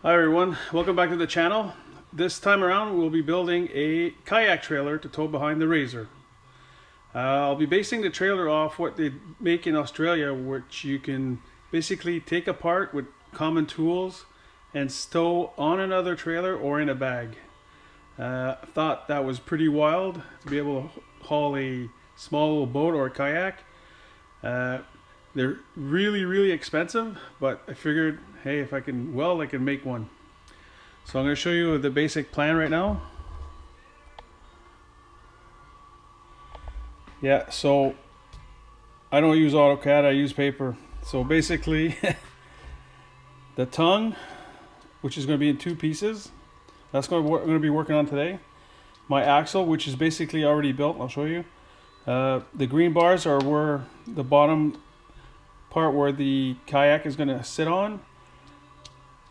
Hi everyone, welcome back to the channel. This time around we'll be building a kayak trailer to tow behind the Razor. I'll be basing the trailer off what they make in Australia, which you can basically take apart with common tools and stow on another trailer or in a bag. I thought that was pretty wild to be able to haul a small little boat or a kayak. They're really expensive, but I figured, hey, if I can weld, I can make one. So I'm going to show you the basic plan right now. Yeah, so I don't use AutoCAD, I use paper. So basically, the tongue, which is going to be in two pieces, that's what we're going to be working on today. My axle, which is basically already built, I'll show you. The green bars are where the bottom part where the kayak is going to sit on.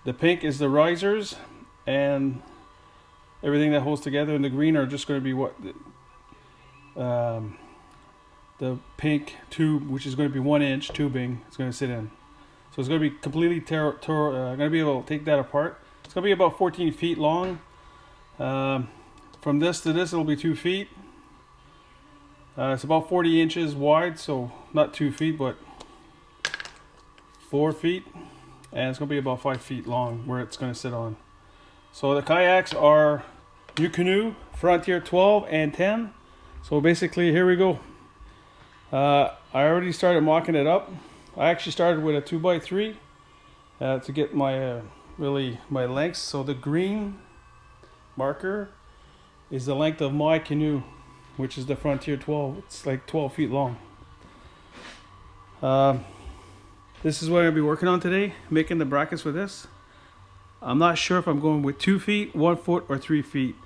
The pink is the risers and everything that holds together, and the green are just going to be what the pink tube, which is going to be 1-inch tubing, is going to sit in. So it's going to be completely going to be able to take that apart. It's going to be about 14 feet long. From this to this, it'll be 2 feet. It's about 40 inches wide, so not 2 feet, but 4 feet, and it's going to be about 5 feet long where it's going to sit on. So the kayaks are New Canoe Frontier 12 and 10. So basically, here we go. I already started mocking it up. I actually started with a 2x3 to get my my lengths. So the green marker is the length of my canoe, which is the Frontier 12. It's like 12 feet long. This is what I'm going to be working on today, making the brackets for this. I'm not sure if I'm going with 2 feet, 1 foot, or 3 feet.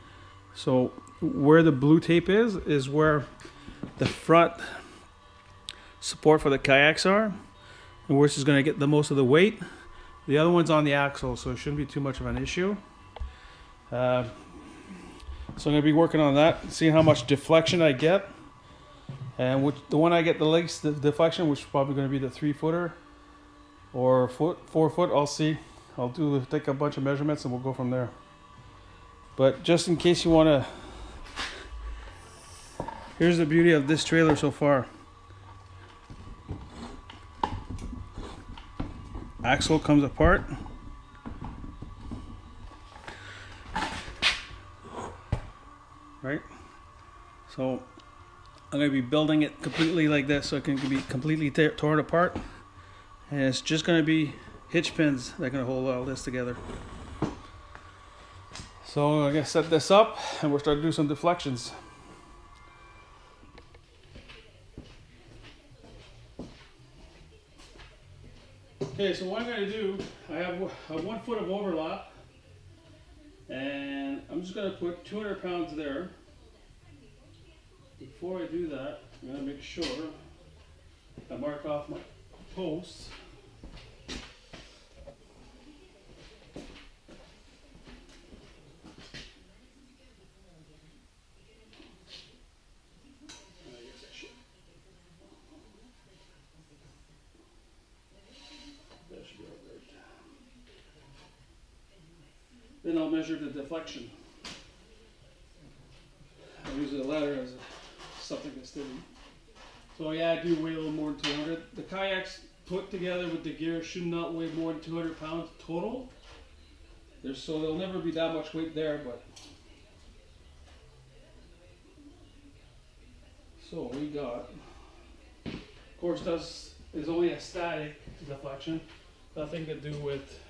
So where the blue tape is where the front support for the kayaks are, and where this is going to get the most of the weight. The other one's on the axle, so it shouldn't be too much of an issue. So I'm going to be working on that, seeing how much deflection I get. And the one I get the least deflection, which is probably going to be the 3-footer or 4 foot, I'll see. I'll take a bunch of measurements and we'll go from there. But just in case you want to, here's the beauty of this trailer so far. Axle comes apart. Right? So I'm going to be building it completely like this so it can be completely torn apart. And it's just going to be hitch pins that are going to hold all this together. So I'm going to set this up and we'll start to do some deflections. Okay, so what I'm going to do, I have 1 foot of overlap, and I'm just going to put 200 pounds there. Before I do that, I'm going to make sure I mark off my posts. Then I'll measure the deflection. I'll use a ladder as something that's steady. So yeah, I do weigh a little more than 200. The kayaks put together with the gear should not weigh more than 200 pounds total. So there'll never be that much weight there, but. So we got, of course this is only a static deflection, nothing to do with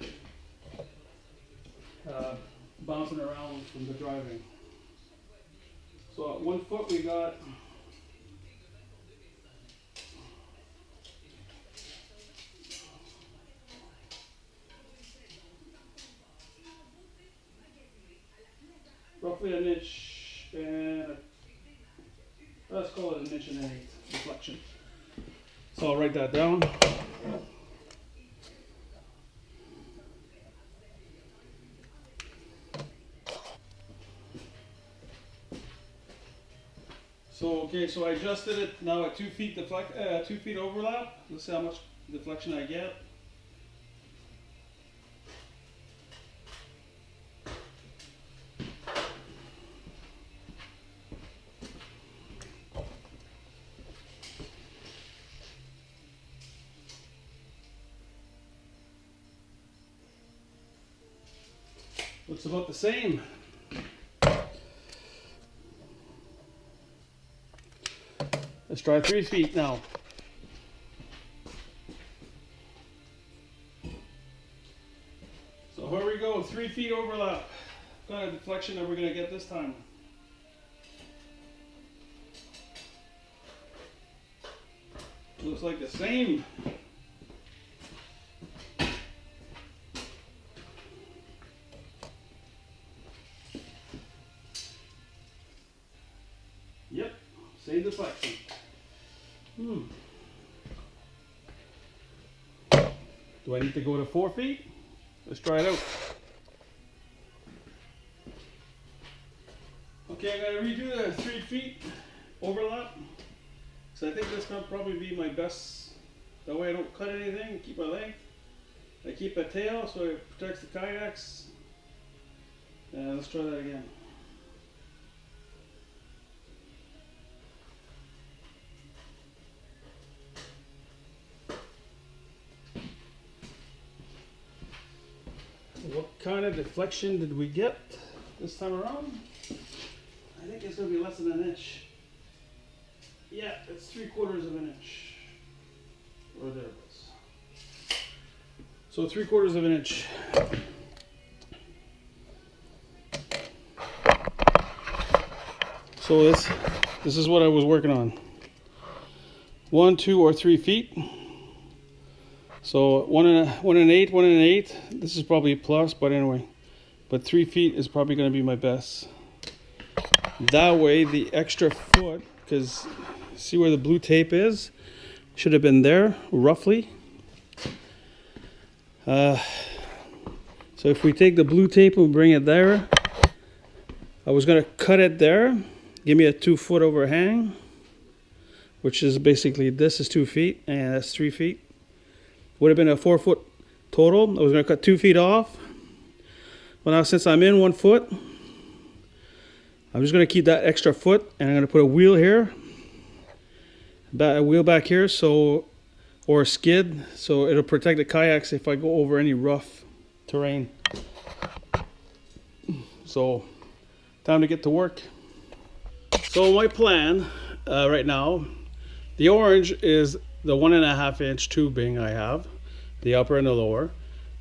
bouncing around from the driving. So at 1 foot we got roughly 1 inch and let's call it 1 1/8 inch deflection. So I'll write that down. So okay, so I adjusted it now at 2 feet 2 feet overlap. Let's see how much deflection I get. about the same. Let's try 3 feet now. So here we go, 3 feet overlap. What kind of deflection are we going to get this time? Looks like the same. Yep, same deflection. Do I need to go to 4 feet? Let's try it out. Okay, I gotta redo the 3 feet overlap. So I think this will probably be my best. That way I don't cut anything, keep my length. I keep a tail so it protects the kayaks. Let's try that again. What kind of deflection did we get this time around? I think it's going to be less than an inch. Yeah, it's 3/4 of an inch. Or thereabouts. So 3/4 of an inch. So this is what I was working on. 1, 2, or 3 feet. So 1 and 1 and 8. This is probably a plus, but anyway. But 3 feet is probably going to be my best. That way, the extra foot, because see where the blue tape is, should have been there roughly. So if we take the blue tape and bring it there, I was going to cut it there, give me a 2 foot overhang, which is basically this is 2 feet and that's 3 feet. Would have been a 4 foot total. I was going to cut 2 feet off. Well, now since I'm in 1 foot, I'm just going to keep that extra foot and I'm going to put a wheel here, a wheel back here, so, or a skid, so it'll protect the kayaks if I go over any rough terrain. So, time to get to work. So my plan right now, the orange is the 1.5 inch tubing I have, the upper and the lower.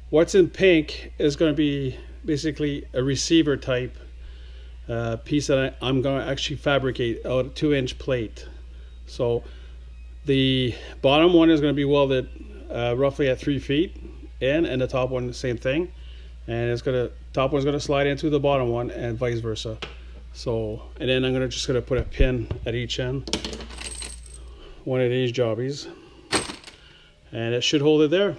What's in pink is going to be basically a receiver type piece that I'm going to actually fabricate out a 2-inch plate. So the bottom one is going to be welded roughly at 3 feet in, and the top one the same thing. And it's gonna, top one's going to slide into the bottom one and vice versa. So, and then I'm just going to put a pin at each end, one of these jobbies, and it should hold it there.